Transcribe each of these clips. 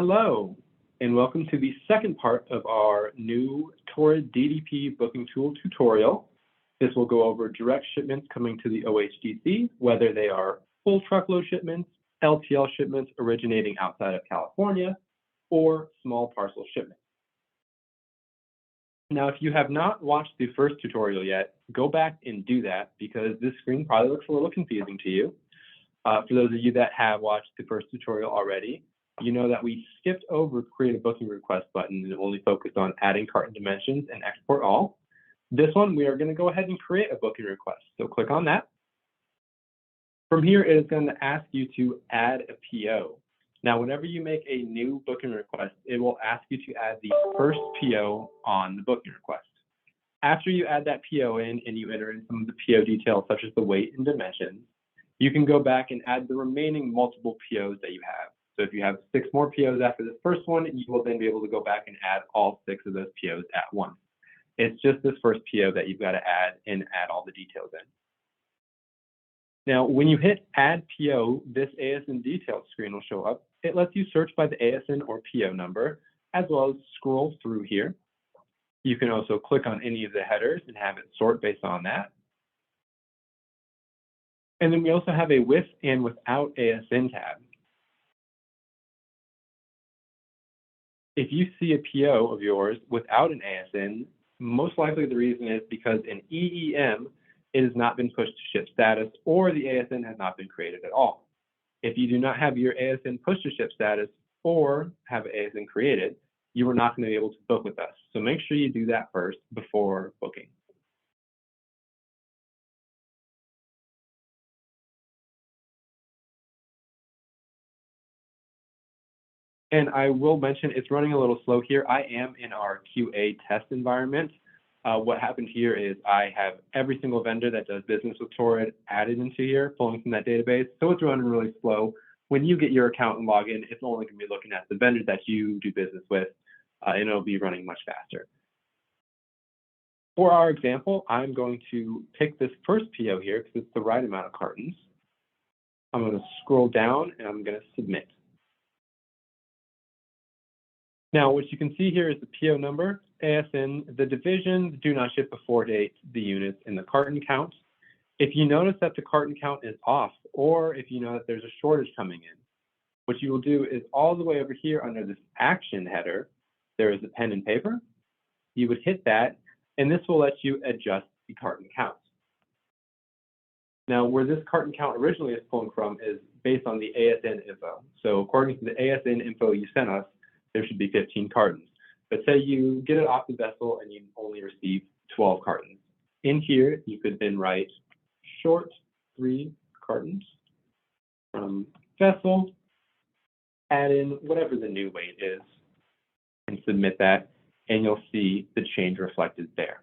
Hello, and welcome to the second part of our new Torrid DDP booking tool tutorial. This will go over direct shipments coming to the OHDC, whether they are full truckload shipments, LTL shipments originating outside of California, or small parcel shipments. Now, if you have not watched the first tutorial yet, go back and do that because this screen probably looks a little confusing to you. For those of you that have watched the first tutorial already, you know that we skipped over create a booking request button and only focused on adding carton dimensions and export all. This one, we are going to go ahead and create a booking request. So click on that. From here, it is going to ask you to add a PO. Now, whenever you make a new booking request, it will ask you to add the first PO on the booking request. After you add that PO in and you enter in some of the PO details, such as the weight and dimensions, you can go back and add the remaining multiple POs that you have. So if you have 6 more POs after this first one, you will then be able to go back and add all 6 of those POs at once. It's just this first PO that you've got to add and add all the details in. Now, when you hit Add PO, this ASN details screen will show up. It lets you search by the ASN or PO number, as well as scroll through here. You can also click on any of the headers and have it sort based on that. And then we also have a with and without ASN tab. If you see a PO of yours without an ASN, most likely the reason is because in EEM, it has not been pushed to ship status or the ASN has not been created at all. If you do not have your ASN pushed to ship status or have an ASN created, you are not going to be able to book with us. So make sure you do that first before booking. And I will mention it's running a little slow here. I am in our QA test environment. What happened here is I have every single vendor that does business with Torrid added into here, pulling from that database. So it's running really slow. When you get your account and log in, it's only going to be looking at the vendors that you do business with, and it'll be running much faster. For our example, I'm going to pick this first PO here because it's the right amount of cartons. I'm going to scroll down and I'm going to submit. Now, what you can see here is the PO number, ASN, the divisions do not ship before date, the units, and the carton count. If you notice that the carton count is off, or if you know that there's a shortage coming in, what you will do is all the way over here under this action header, there is a pen and paper. You would hit that, and this will let you adjust the carton count. Now, where this carton count originally is pulling from is based on the ASN info. So according to the ASN info you sent us, there should be 15 cartons. But say you get it off the vessel and you only receive 12 cartons. In here, you could then write short 3 cartons from vessel, add in whatever the new weight is, and submit that, and you'll see the change reflected there.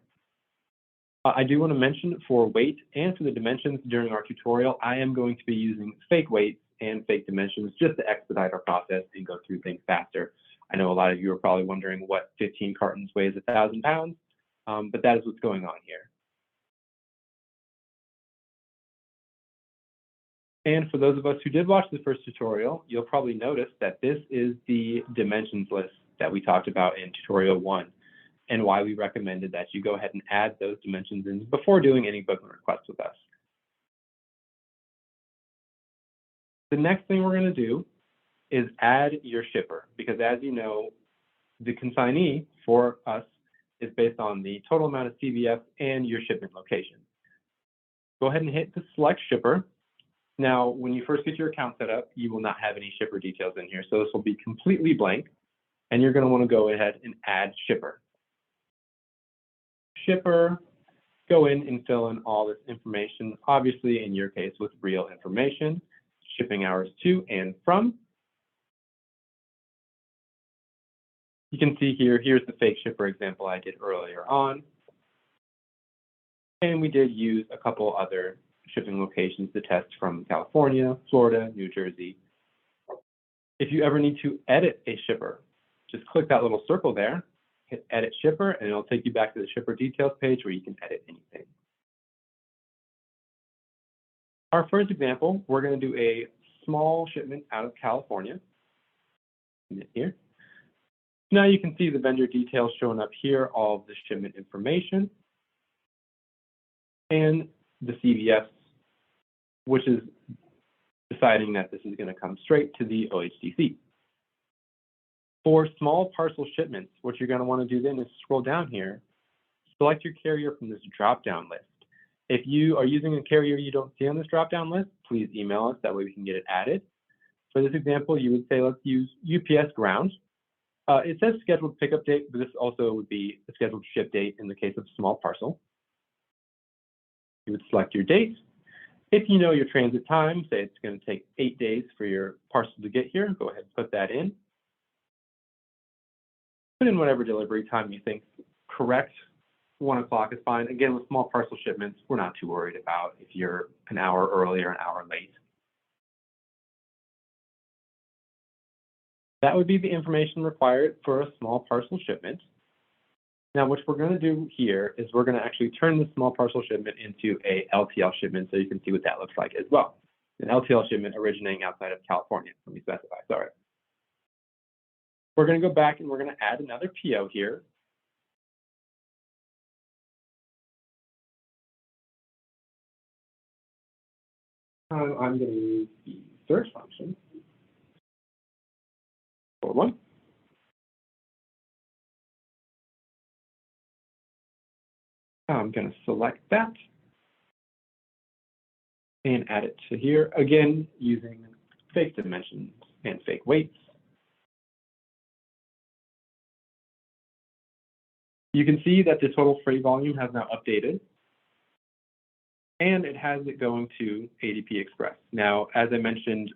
I do want to mention for weight and for the dimensions during our tutorial, I am going to be using fake weights and fake dimensions just to expedite our process and go through things faster. I know a lot of you are probably wondering what 15 cartons weighs 1,000 pounds, but that is what's going on here. And for those of us who did watch the first tutorial, you'll probably notice that this is the dimensions list that we talked about in tutorial 1 and why we recommended that you go ahead and add those dimensions in before doing any booking requests with us. The next thing we're going to do is add your shipper, because as you know, the consignee for us is based on the total amount of CVF and your shipment location. Go ahead and hit the select shipper. Now, when you first get your account set up, you will not have any shipper details in here. So this will be completely blank, and you're going to want to go ahead and add shipper. Shipper, go in and fill in all this information, obviously in your case with real information, shipping hours to and from. You can see here, here's the fake shipper example I did earlier on. And we did use a couple other shipping locations to test from California, Florida, New Jersey. If you ever need to edit a shipper, just click that little circle there, hit edit shipper, and it'll take you back to the shipper details page where you can edit anything. Our first example, we're going to do a small shipment out of California. Here. Now you can see the vendor details showing up here, all of the shipment information, and the CVS, which is deciding that this is going to come straight to the OHDC. For small parcel shipments, what you're going to want to do then is scroll down here, select your carrier from this drop-down list. If you are using a carrier you don't see on this drop-down list, please email us, that way we can get it added. For this example, you would say, let's use UPS ground. It says scheduled pickup date, but this also would be a scheduled ship date in the case of small parcel. You would select your date. If you know your transit time, say it's going to take 8 days for your parcel to get here, go ahead and put that in. Put in whatever delivery time you think correct. 1 o'clock is fine. Again, with small parcel shipments, we're not too worried about if you're an hour early or an hour late. That would be the information required for a small parcel shipment. Now, what we're going to do here is we're going to actually turn the small parcel shipment into a LTL shipment so you can see what that looks like as well. An LTL shipment originating outside of California, let me specify, sorry. We're going to go back and we're going to add another PO here. I'm going to use the search function for one. I'm going to select that and add it to here, again, using fake dimensions and fake weights. You can see that the total freight volume has now updated, and it has it going to ADP Express. Now, as I mentioned,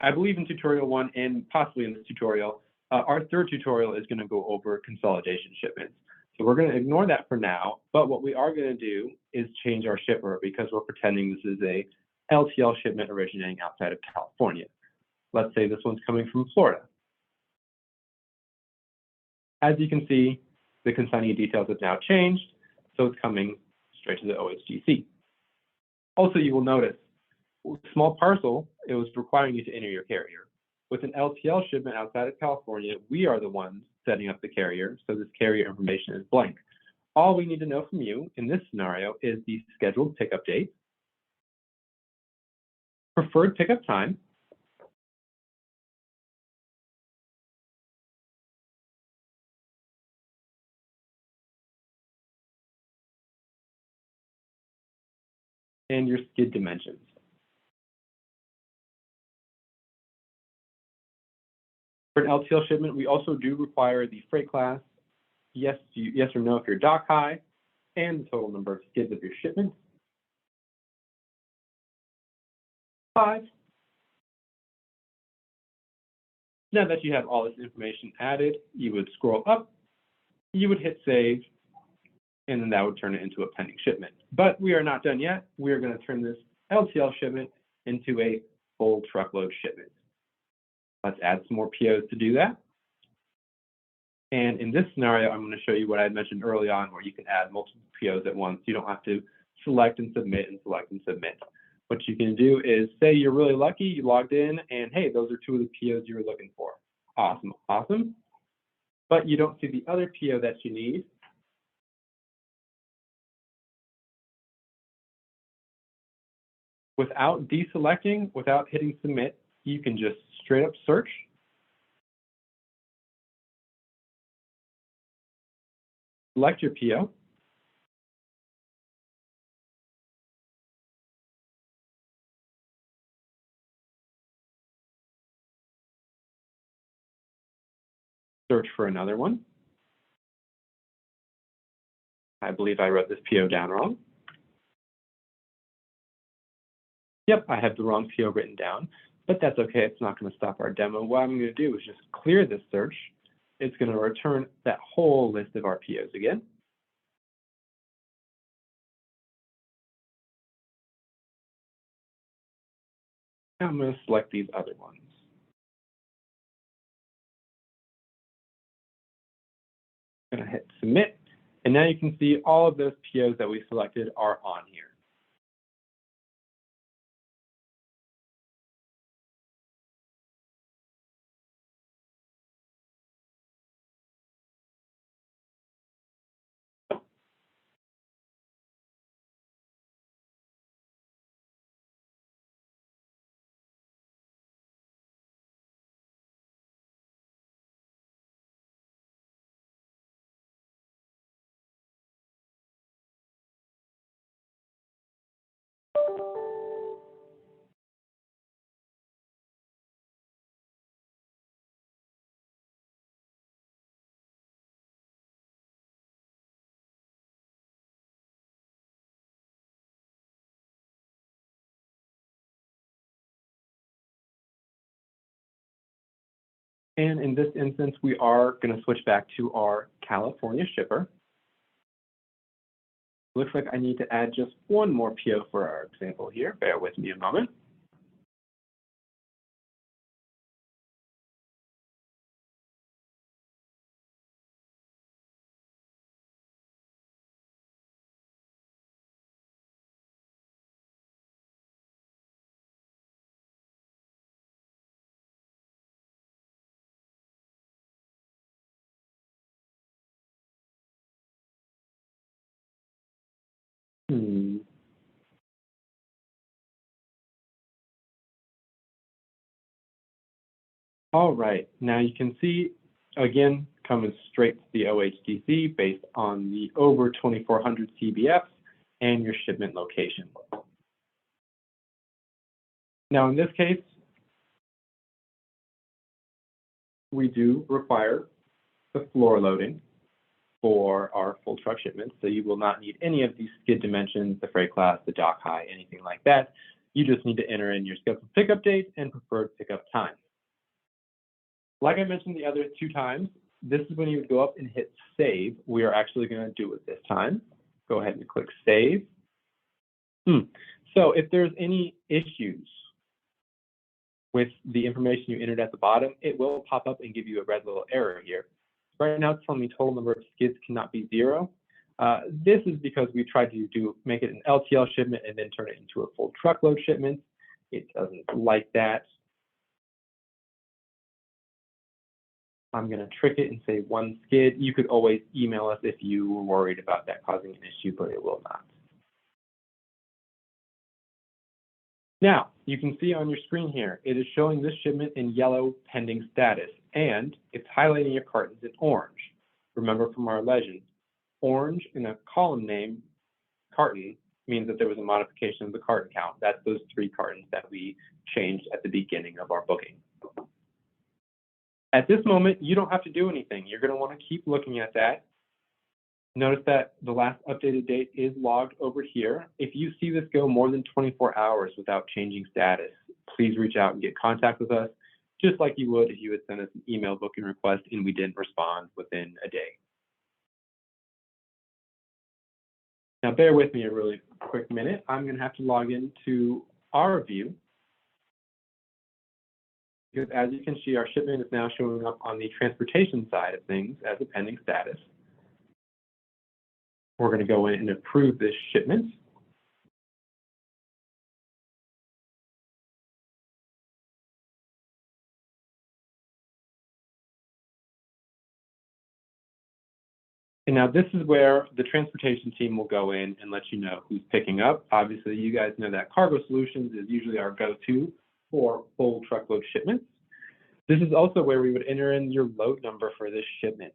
I believe in tutorial 1 and possibly in this tutorial, our third tutorial is going to go over consolidation shipments. So we're going to ignore that for now, but what we are going to do is change our shipper because we're pretending this is a LTL shipment originating outside of California. Let's say this one's coming from Florida. As you can see, the consignee details have now changed, so it's coming straight to the OHDC. Also, you will notice, with small parcel, it was requiring you to enter your carrier. With an LTL shipment outside of California, we are the ones setting up the carrier, so this carrier information is blank. All we need to know from you in this scenario is the scheduled pickup date, preferred pickup time, and your skid dimensions. For an LTL shipment, we also do require the freight class, yes or no if you're dock high, and the total number of skids of your shipment. 5. Now that you have all this information added, you would scroll up, you would hit save, and then that would turn it into a pending shipment. But we are not done yet. We are going to turn this LTL shipment into a full truckload shipment. Let's add some more POs to do that. And in this scenario, I'm going to show you what I had mentioned early on, where you can add multiple POs at once. You don't have to select and submit and select and submit. What you can do is say you're really lucky, you logged in, and hey, those are 2 of the POs you were looking for. Awesome, awesome. But you don't see the other PO that you need. Without deselecting, without hitting submit, you can just straight up search. Select your PO. Search for another one. I believe I wrote this PO down wrong. Yep, I have the wrong PO written down, but that's okay. It's not going to stop our demo. What I'm going to do is just clear this search. It's going to return that whole list of our POs again. Now I'm going to select these other ones. I'm going to hit submit, and now you can see all of those POs that we selected are on here. And in this instance, we are going to switch back to our California shipper. Looks like I need to add just one more PO for our example here. Bear with me a moment. All right, now you can see, again, coming straight to the OHDC based on the over 2,400 CBFs and your shipment location. Now, in this case, we do require the floor loading for our full truck shipments, so you will not need any of these skid dimensions, the freight class, the dock height, anything like that. You just need to enter in your scheduled pickup date and preferred pickup time. Like I mentioned the other 2 times, this is when you would go up and hit save. We are actually going to do it this time. Go ahead and click save. So if there's any issues with the information you entered at the bottom, it will pop up and give you a red little error here. Right now it's telling me total number of skids cannot be 0. This is because we tried to make it an LTL shipment and then turn it into a full truckload shipment. It doesn't like that. I'm going to trick it and say 1 skid. You could always email us if you were worried about that causing an issue, but it will not. Now, you can see on your screen here, it is showing this shipment in yellow pending status, and it's highlighting your cartons in orange. Remember from our legend, orange in a column name, carton, means that there was a modification of the carton count. That's those 3 cartons that we changed at the beginning of our booking. At this moment, you don't have to do anything. You're going to want to keep looking at that. Notice that the last updated date is logged over here. If you see this go more than 24 hours without changing status, please reach out and get contact with us, just like you would if you had sent us an email booking request and we didn't respond within a day. Now, bear with me a really quick minute. I'm going to have to log into our view, because as you can see, our shipment is now showing up on the transportation side of things as a pending status. We're going to go in and approve this shipment. And now this is where the transportation team will go in and let you know who's picking up. Obviously, you guys know that Cargo Solutions is usually our go-to for full truckload shipments. This is also where we would enter in your load number for this shipment.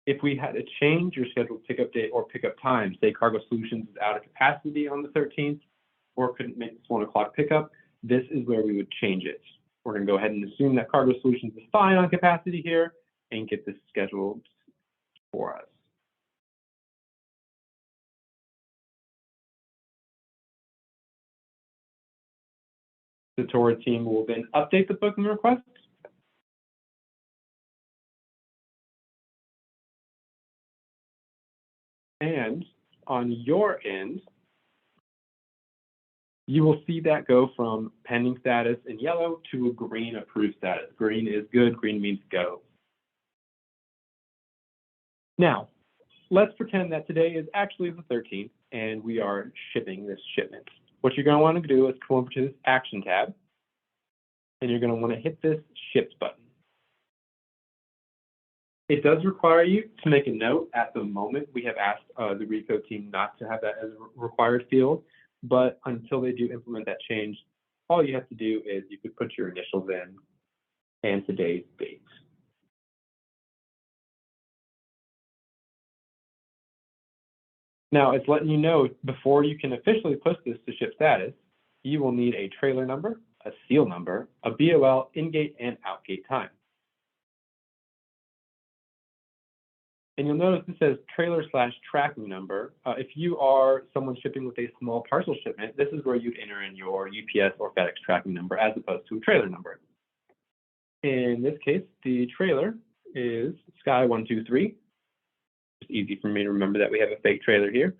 If we had to change your scheduled pickup date or pickup time, say Cargo Solutions is out of capacity on the 13th or couldn't make this 1 o'clock pickup, this is where we would change it. We're going to go ahead and assume that Cargo Solutions is fine on capacity here and get this scheduled for us. The Tora team will then update the booking request. And on your end, you will see that go from pending status in yellow to a green approved status. Green is good, green means go. Now, let's pretend that today is actually the 13th and we are shipping this shipment. What you're going to want to do is come over to this Action tab, and you're going to want to hit this Shipped button. It does require you to make a note. At the moment, we have asked the Recode team not to have that as a required field, but until they do implement that change, all you have to do is you could put your initials in and today's date. Now, it's letting you know before you can officially post this to ship status, you will need a trailer number, a seal number, a BOL, in-gate, and out-gate time. And you'll notice it says trailer/tracking number. If you are someone shipping with a small parcel shipment, this is where you'd enter in your UPS or FedEx tracking number as opposed to a trailer number. In this case, the trailer is Sky123. It's easy for me to remember that we have a fake trailer here.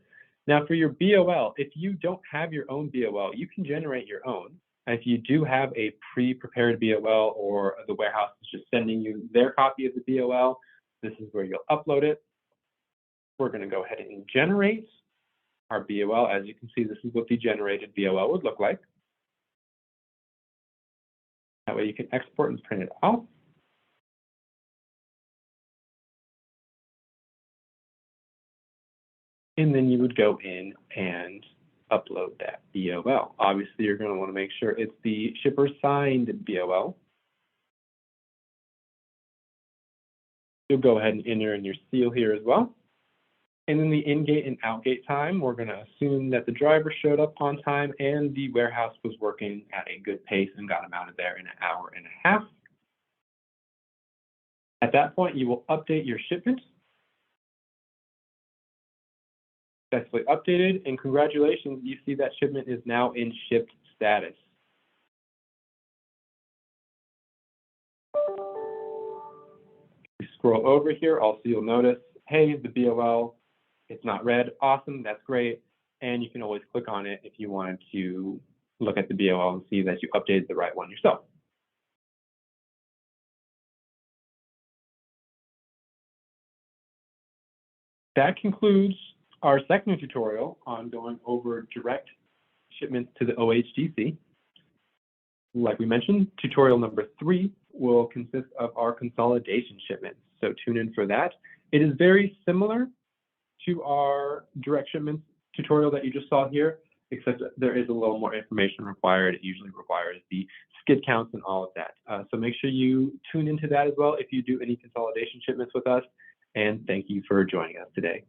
Now for your BOL, if you don't have your own BOL, you can generate your own. And if you do have a pre-prepared BOL or the warehouse is just sending you their copy of the BOL, this is where you'll upload it. We're going to go ahead and generate our BOL. As you can see, this is what the generated BOL would look like. That way you can export and print it out. And then you would go in and upload that BOL. Obviously, you're going to want to make sure it's the shipper signed BOL. You'll go ahead and enter in your seal here as well. And then the in-gate and out-gate time, we're going to assume that the driver showed up on time and the warehouse was working at a good pace and got them out of there in an hour and a half. At that point, you will update your shipment. Successfully updated, and congratulations, you see that shipment is now in shipped status. We scroll over here, also you'll notice, hey, the BOL, it's not red. Awesome, that's great. And you can always click on it if you wanted to look at the BOL and see that you updated the right one yourself. That concludes our second tutorial on going over direct shipments to the OHDC. Like we mentioned, tutorial number 3 will consist of our consolidation shipments. So tune in for that. It is very similar to our direct shipments tutorial that you just saw here, except there is a little more information required. It usually requires the skid counts and all of that. So make sure you tune into that as well if you do any consolidation shipments with us. And thank you for joining us today.